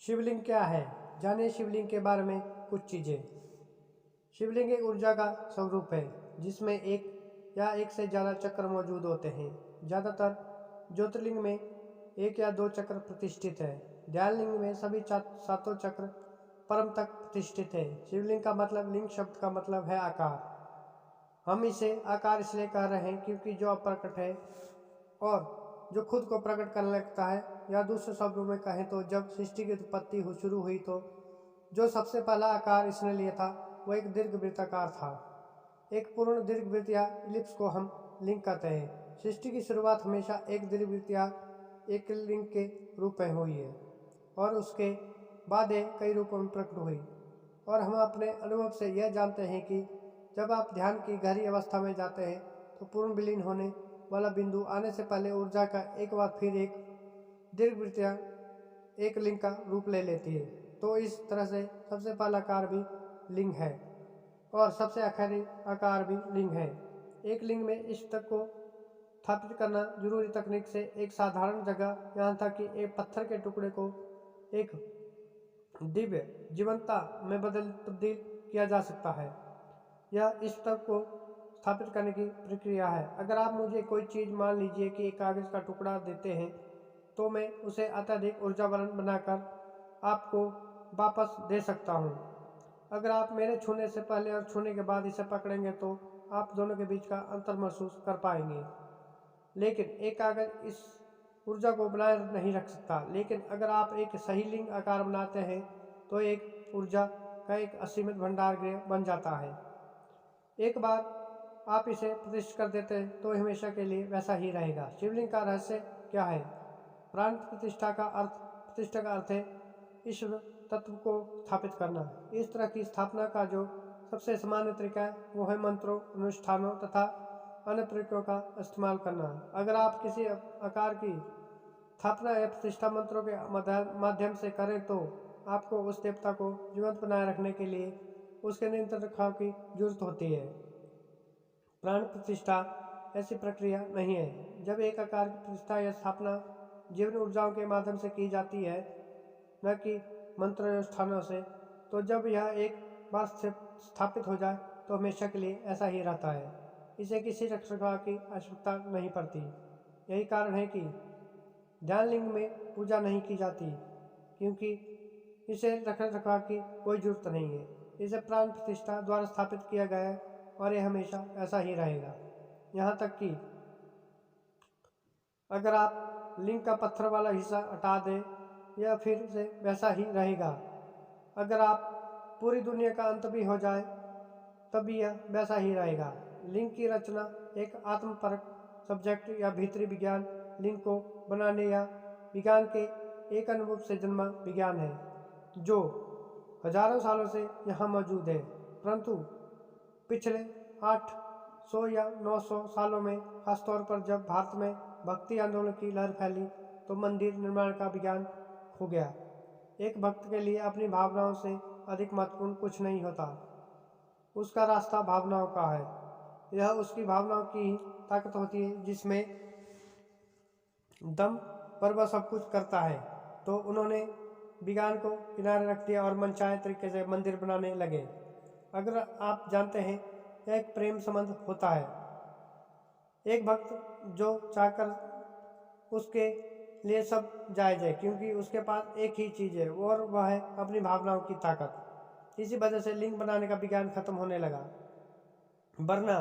शिवलिंग क्या है? जानिए शिवलिंग के बारे में कुछ चीज़ें। शिवलिंग एक ऊर्जा का स्वरूप है जिसमें एक या एक से ज़्यादा चक्र मौजूद होते हैं। ज़्यादातर ज्योतिर्लिंग में एक या दो चक्र प्रतिष्ठित है। ध्यानलिंग में सभी सातों चक्र परम तक प्रतिष्ठित है। शिवलिंग का मतलब, लिंग शब्द का मतलब है आकार। हम इसे आकार इसलिए कह रहे हैं क्योंकि जो अप्रकट है और जो खुद को प्रकट करने लगता है, या दूसरे शब्दों में कहें तो जब सृष्टि की उत्पत्ति शुरू हुई तो जो सबसे पहला आकार इसने लिया था वो एक दीर्घवृत्ताकार था। एक पूर्ण दीर्घवृत्त या इलिप्स को हम लिंग कहते हैं। सृष्टि की शुरुआत हमेशा एक दीर्घवृत्त या एक लिंग के रूप में हुई है और उसके बाद कई रूपों में प्रकट हुई। और हम अपने अनुभव से यह जानते हैं कि जब आप ध्यान की गहरी अवस्था में जाते हैं तो पूर्ण विलीन होने वाला बिंदु आने से पहले ऊर्जा का एक बार फिर एक दीर्घवृत्त या एक लिंग का रूप ले लेती है। तो इस तरह से सबसे पहला आकार भी लिंग है और सबसे आखिरी आकार भी लिंग है। एक लिंग में इस तक को स्थापित करना जरूरी तकनीक से एक साधारण जगह, यहाँ तक कि एक पत्थर के टुकड़े को एक दिव्य जीवंतता में तब्दील किया जा सकता है। यह इस तक को स्थापित करने की प्रक्रिया है। अगर आप मुझे कोई चीज़, मान लीजिए कि एक कागज़ का टुकड़ा देते हैं, तो मैं उसे अत्यधिक ऊर्जावान बनाकर आपको वापस दे सकता हूँ। अगर आप मेरे छूने से पहले और छूने के बाद इसे पकड़ेंगे तो आप दोनों के बीच का अंतर महसूस कर पाएंगे। लेकिन एक कागज़ इस ऊर्जा को बनाए नहीं रख सकता। लेकिन अगर आप एक सही लिंग आकार बनाते हैं तो एक ऊर्जा का एक असीमित भंडार गृह बन जाता है। एक बार आप इसे प्रतिष्ठित कर देते हैं तो हमेशा के लिए वैसा ही रहेगा। शिवलिंग का रहस्य क्या है? प्राण प्रतिष्ठा का अर्थ है ईश्वर तत्व को स्थापित करना। इस तरह की स्थापना का जो सबसे सामान्य तरीका है वो है मंत्रों, अनुष्ठानों तथा अन्य प्रक्रियाओं का इस्तेमाल करना। अगर आप किसी आकार की स्थापना या प्रतिष्ठा मंत्रों के माध्यम से करें तो आपको उस देवता को जीवंत बनाए रखने के लिए उसके निरंतर रखाव की जरूरत होती है। प्राण प्रतिष्ठा ऐसी प्रक्रिया नहीं है। जब एक आकार की प्रतिष्ठा या स्थापना जीवन ऊर्जाओं के माध्यम से की जाती है, न कि मंत्र या स्थानों से, तो जब यह एक बार स्थापित हो जाए तो हमेशा के लिए ऐसा ही रहता है। इसे किसी रखरखाव की आवश्यकता नहीं पड़ती। यही कारण है कि ध्यानलिंग में पूजा नहीं की जाती, क्योंकि इसे रखरखाव की कोई जरूरत नहीं है। इसे प्राण प्रतिष्ठा द्वारा स्थापित किया गया है और यह हमेशा ऐसा ही रहेगा। यहाँ तक कि अगर आप लिंग का पत्थर वाला हिस्सा हटा दें, यह फिर से वैसा ही रहेगा। अगर आप पूरी दुनिया का अंत भी हो जाए तब भी यह वैसा ही रहेगा। लिंग की रचना एक आत्मपरक सब्जेक्ट या भीतरी विज्ञान लिंग को बनाने या विज्ञान के एक अनुभव से जन्मा विज्ञान है जो हजारों सालों से यहाँ मौजूद है। परंतु पिछले 800 या 900 सालों में, खासतौर पर जब भारत में भक्ति आंदोलन की लहर फैली, तो मंदिर निर्माण का विज्ञान खो गया। एक भक्त के लिए अपनी भावनाओं से अधिक महत्वपूर्ण कुछ नहीं होता। उसका रास्ता भावनाओं का है। यह उसकी भावनाओं की ही ताकत होती है जिसमें दम पर वह सब कुछ करता है। तो उन्होंने विज्ञान को किनारे रख दिया और मनचाहे तरीके से मंदिर बनाने लगे। अगर आप जानते हैं, यह एक प्रेम संबंध होता है। एक भक्त जो चाहकर, उसके लिए सब जायज है, क्योंकि उसके पास एक ही चीज़ है और वह है अपनी भावनाओं की ताकत। इसी वजह से लिंग बनाने का विज्ञान खत्म होने लगा, वरना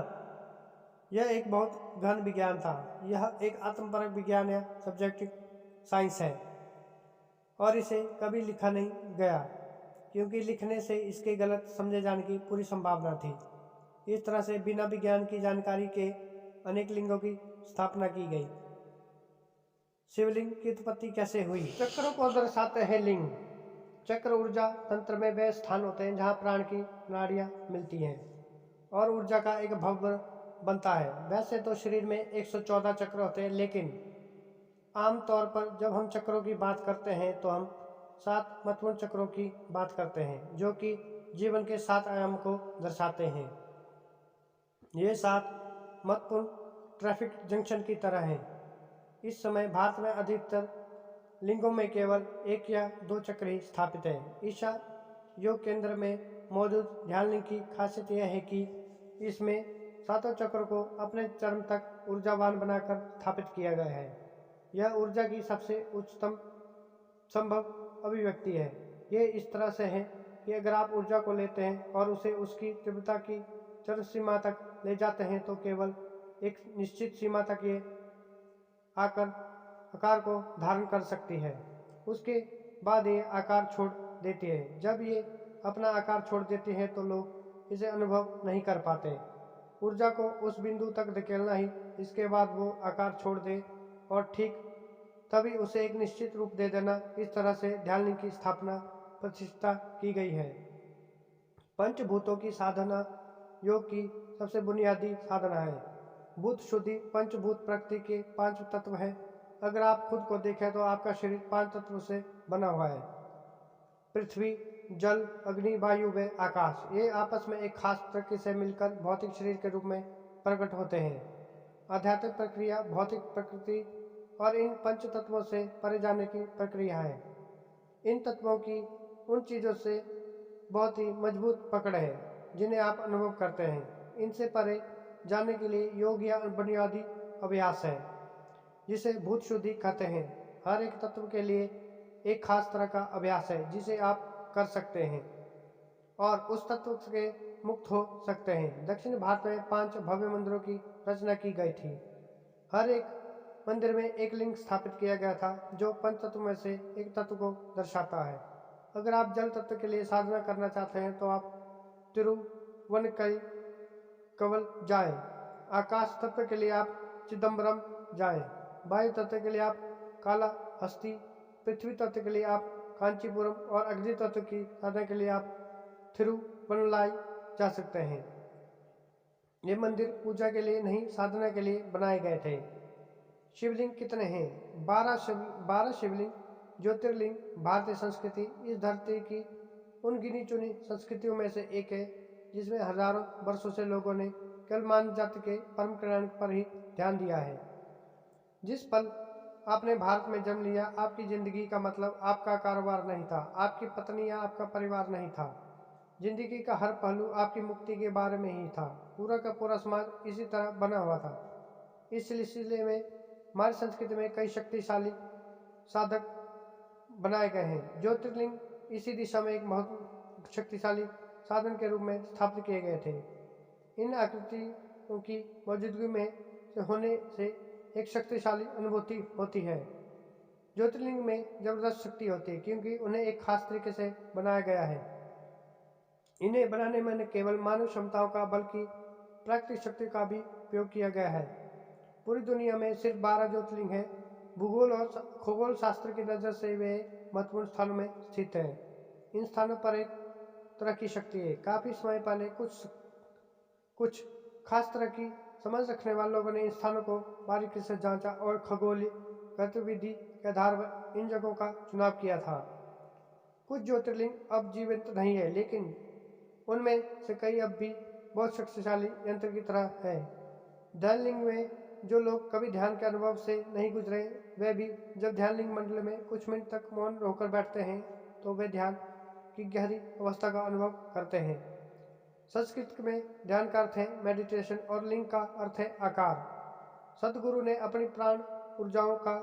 यह एक बहुत गहन विज्ञान था। यह एक आत्मपरक विज्ञान या सब्जेक्टिव साइंस है और इसे कभी लिखा नहीं गया, क्योंकि लिखने से इसके गलत समझे जाने की पूरी संभावना थी। इस तरह से बिना विज्ञान की जानकारी के अनेक लिंगों की स्थापना की गई। शिवलिंग की उत्पत्ति कैसे हुई? चक्रों को दर्शाते हैं लिंग। चक्र ऊर्जा तंत्र में वे स्थान होते हैं जहाँ प्राण की नाड़ियाँ मिलती हैं और ऊर्जा का एक भव्य बनता है। वैसे तो शरीर में 114 चक्र होते हैं, लेकिन आमतौर पर जब हम चक्रों की बात करते हैं तो हम 7 महत्वपूर्ण चक्रों की बात करते हैं, जो कि जीवन के 7 आयाम को दर्शाते हैं। ये 7 महत्वपूर्ण ट्रैफिक जंक्शन की तरह हैं। इस समय भारत में अधिकतर लिंगों में केवल एक या दो चक्र ही स्थापित है। ईशा योग केंद्र में मौजूद ध्यान लिंग की खासियत यह है कि इसमें सातों चक्र को अपने चरम तक ऊर्जावान बनाकर स्थापित किया गया है। यह ऊर्जा की सबसे उच्चतम संभव अभिव्यक्ति है। ये इस तरह से है कि अगर आप ऊर्जा को लेते हैं और उसे उसकी तीव्रता की चरम सीमा तक ले जाते हैं तो केवल एक निश्चित सीमा तक ये आकर आकार को धारण कर सकती है। उसके बाद ये आकार छोड़ देती है। जब ये अपना आकार छोड़ देती है तो लोग इसे अनुभव नहीं कर पाते। ऊर्जा को उस बिंदु तक धकेलना ही इसके बाद वो आकार छोड़ दे और ठीक तभी उसे एक निश्चित रूप दे देना, इस तरह से ध्यान लिंग की स्थापना प्रतिष्ठा की गई है। पंचभूतों की साधना योग की सबसे बुनियादी साधना है। भूत शुद्धि पंचभूत प्रकृति के 5 तत्व है। अगर आप खुद को देखें तो आपका शरीर 5 तत्वों से बना हुआ है। पृथ्वी, जल, अग्नि, वायु व आकाश। ये आपस में एक खास प्रकृति से मिलकर भौतिक शरीर के रूप में प्रकट होते हैं। आध्यात्मिक प्रक्रिया भौतिक प्रकृति और इन पंच तत्वों से परे जाने की प्रक्रिया है। इन तत्वों की उन चीज़ों से बहुत ही मजबूत पकड़ है जिन्हें आप अनुभव करते हैं। इनसे परे जाने के लिए योग या बुनियादी अभ्यास है जिसे भूत शुद्धि कहते हैं। हर एक तत्व के लिए एक खास तरह का अभ्यास है जिसे आप कर सकते हैं और उस तत्व से मुक्त हो सकते हैं। दक्षिण भारत में 5 भव्य मंदिरों की रचना की गई थी। हर एक मंदिर में एक लिंग स्थापित किया गया था जो पंच तत्व में से एक तत्व को दर्शाता है। अगर आप जल तत्व के लिए साधना करना चाहते हैं तो आप तिरुवनकई कवल जाएं। आकाश तत्व के लिए आप चिदम्बरम जाएं। वायु तत्व के लिए आप कालाहस्ती, पृथ्वी तत्व के लिए आप कांचीपुरम और अग्नि तत्व की साधना के लिए आप थिरुवनलाई जा सकते हैं। ये मंदिर पूजा के लिए नहीं, साधना के लिए बनाए गए थे। शिवलिंग कितने हैं? 12 शिवलिंग ज्योतिर्लिंग भारतीय संस्कृति इस धरती की उन गिनी चुनी संस्कृतियों में से एक है जिसमें हजारों वर्षों से लोगों ने केवल मानव जाति के परम कल्याण पर ही ध्यान दिया है। जिस पल आपने भारत में जन्म लिया, आपकी जिंदगी का मतलब आपका कारोबार नहीं था, आपकी पत्नी या आपका परिवार नहीं था। जिंदगी का हर पहलू आपकी मुक्ति के बारे में ही था। पूरा का पूरा समाज इसी तरह बना हुआ था। इस सिलसिले में हमारी संस्कृति में कई शक्तिशाली साधक बनाए गए हैं। ज्योतिर्लिंग इसी दिशा में एक बहुत शक्तिशाली साधन के रूप में स्थापित किए गए थे। इन आकृतियों की मौजूदगी में से होने से एक शक्तिशाली अनुभूति होती है। ज्योतिर्लिंग में जबरदस्त शक्ति होती है क्योंकि उन्हें एक खास तरीके से बनाया गया है। इन्हें बनाने में न केवल मानव क्षमताओं का बल्कि प्राकृतिक शक्ति का भी उपयोग किया गया है। पूरी दुनिया में सिर्फ 12 ज्योतिर्लिंग है। भूगोल और खगोल शास्त्र की नज़र से वे महत्वपूर्ण स्थानों में स्थित है। इन स्थानों पर एक तरह की शक्ति है। काफी समय पहले कुछ खास तरह की समझ रखने वाले लोगों ने इन स्थानों को बारीकी से जांचा और खगोलीय गतिविधि के आधार पर इन जगहों का चुनाव किया था। कुछ ज्योतिर्लिंग अब जीवित नहीं है, लेकिन उनमें से कई अब भी बहुत शक्तिशाली यंत्र की तरह है। ध्यान लिंग में जो लोग कभी ध्यान के अनुभव से नहीं गुजरे, वे भी जब ध्यान लिंग मंडल में कुछ मिनट तक मौन होकर बैठते हैं तो वे ध्यान की गहरी अवस्था का अनुभव करते हैं। संस्कृत में ध्यान का अर्थ है मेडिटेशन और लिंग का अर्थ है आकार। सदगुरु ने अपनी प्राण ऊर्जाओं का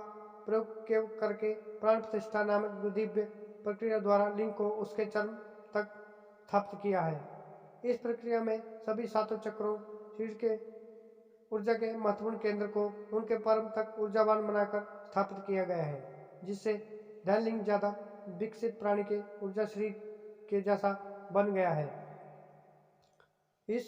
प्रयोग करके प्राण प्रतिष्ठा नामक दिव्य प्रक्रिया द्वारा लिंग को उसके चरम तक स्थापित किया है। इस प्रक्रिया में सभी सातों चक्रों शरीर के ऊर्जा के महत्वपूर्ण केंद्र को उनके परम तक ऊर्जावान बनाकर स्थापित किया गया है, जिससे ध्यान लिंग ज्यादा विकसित प्राणी के ऊर्जा शरीर के जैसा बन गया है। इस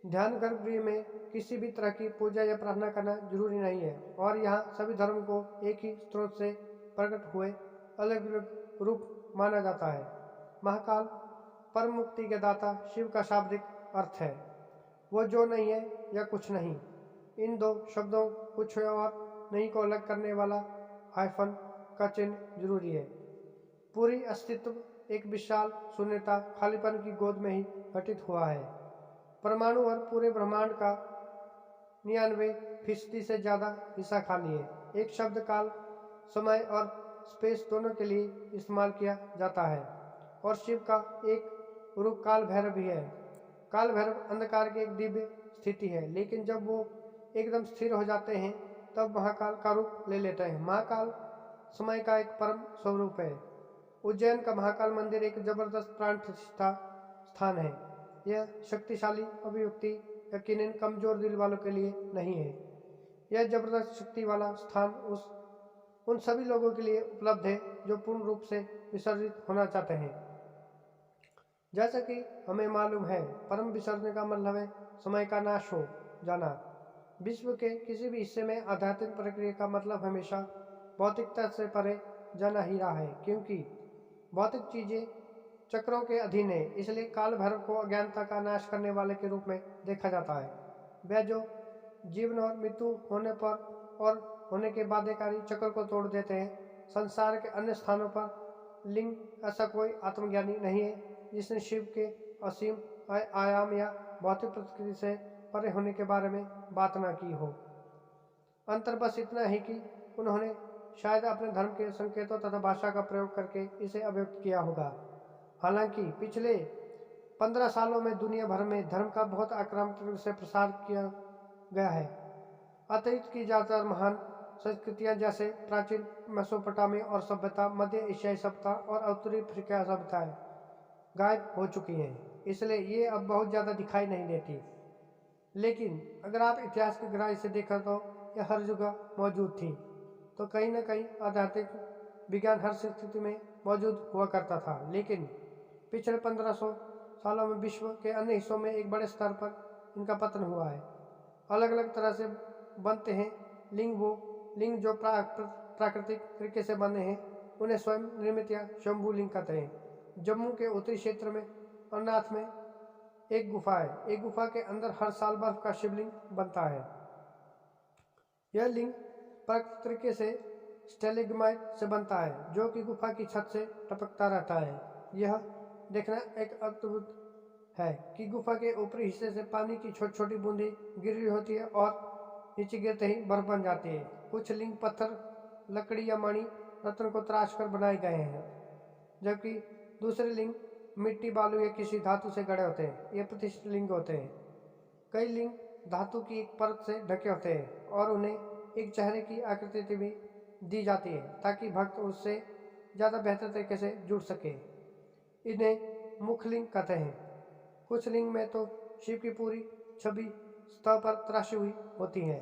ध्यान गर्भगृह में किसी भी तरह की पूजा या प्रार्थना करना जरूरी नहीं है और यहाँ सभी धर्म को एक ही स्रोत से प्रकट हुए अलग अलग रूप माना जाता है। महाकाल परम मुक्ति के दाता शिव का शाब्दिक अर्थ है वो जो नहीं है या कुछ नहीं। इन दो शब्दों कुछ और नहीं को अलग करने वाला हाइफन का चिन्ह जरूरी है। पूरी अस्तित्व एक विशाल शून्यता खालीपन की गोद में ही घटित हुआ है। परमाणु और पूरे ब्रह्मांड का 99% से ज्यादा हिस्सा खाली है। एक शब्द काल, समय और स्पेस दोनों के लिए इस्तेमाल किया जाता है। और शिव का एक रूप काल भैरव भी है। काल भैरव अंधकार की एक दिव्य स्थिति है, लेकिन जब वो एकदम स्थिर हो जाते हैं तब महाकाल का रूप ले लेते हैं। महाकाल समय का एक परम स्वरूप है। उज्जैन का महाकाल मंदिर एक जबरदस्त प्राण प्रतिष्ठा स्थान है। यह शक्तिशाली अभिव्यक्ति यकीनन कमजोर दिल वालों के लिए नहीं है। यह जबरदस्त शक्ति वाला स्थान उन सभी लोगों के लिए उपलब्ध है जो पूर्ण रूप से विसर्जित होना चाहते हैं। जैसा कि हमें मालूम है, परम विसर्जन का मतलब है समय का नाश हो जाना। विश्व के किसी भी हिस्से में आध्यात्मिक प्रक्रिया का मतलब हमेशा भौतिकता से परे जाना ही रहा है, क्योंकि भौतिक चीजें चक्रों के अधीन है। इसलिए काल भैरव को अज्ञानता का नाश करने वाले के रूप में देखा जाता है। वह जो जीवन और मृत्यु होने पर और होने के बाध्यकारी चक्र को तोड़ देते हैं। संसार के अन्य स्थानों पर लिंग ऐसा कोई आत्मज्ञानी नहीं है जिसने शिव के असीम आयाम या भौतिक प्रकृति से परे होने के बारे में बात न की हो। अंतर बस इतना है कि उन्होंने शायद अपने धर्म के संकेतों तथा भाषा का प्रयोग करके इसे अभिव्यक्त किया होगा। हालांकि पिछले 15 सालों में दुनिया भर में धर्म का बहुत आक्रामक रूप से प्रसार किया गया है। अतिरिक्त की ज्यादातर महान संस्कृतियां जैसे प्राचीन मेसोपोटामिया और सभ्यता, मध्य एशियाई सभ्यता और उत्तरी अफ्रीका सभ्यताएं गायब हो चुकी हैं, इसलिए ये अब बहुत ज़्यादा दिखाई नहीं देती। लेकिन अगर आप इतिहास की गहराई से देखें तो यह हर जगह मौजूद थी। तो कहीं ना कहीं आध्यात्मिक विज्ञान हर स्थिति में मौजूद हुआ करता था, लेकिन पिछले 1500 सालों में विश्व के अन्य हिस्सों में एक बड़े स्तर पर इनका पतन हुआ है। अलग अलग तरह से बनते हैं लिंग जो प्राकृतिक तरीके से बने हैं उन्हें स्वयं निर्मित या शंभू लिंग कहते हैं। जम्मू के उत्तरी क्षेत्र में अमरनाथ में एक गुफा है। एक गुफा के अंदर हर साल बर्फ का शिवलिंग बनता है। यह लिंग प्राकृतिक तरीके से स्टेलेग्माइट से बनता है, जो कि गुफा की छत से टपकता रहता है। यह देखना एक अद्भुत है कि गुफा के ऊपरी हिस्से से पानी की छोटी छोटी बूंदें गिर रही होती है और नीचे गिरते ही बर्फ बन जाती है। कुछ लिंग पत्थर, लकड़ी या मणि रत्न को तराश कर बनाए गए हैं, जबकि दूसरे लिंग मिट्टी, बालू या किसी धातु से गढ़े होते हैं। ये प्रतिष्ठित लिंग होते हैं। कई लिंग धातु की एक परत से ढके होते हैं और उन्हें एक चेहरे की आकृति भी दी जाती है ताकि भक्त उससे ज़्यादा बेहतर तरीके से जुड़ सके। इन्हें मुख्य लिंग कहते हैं। कुछ लिंग में तो शिव की पूरी छवि सतह पर तराशी हुई होती है।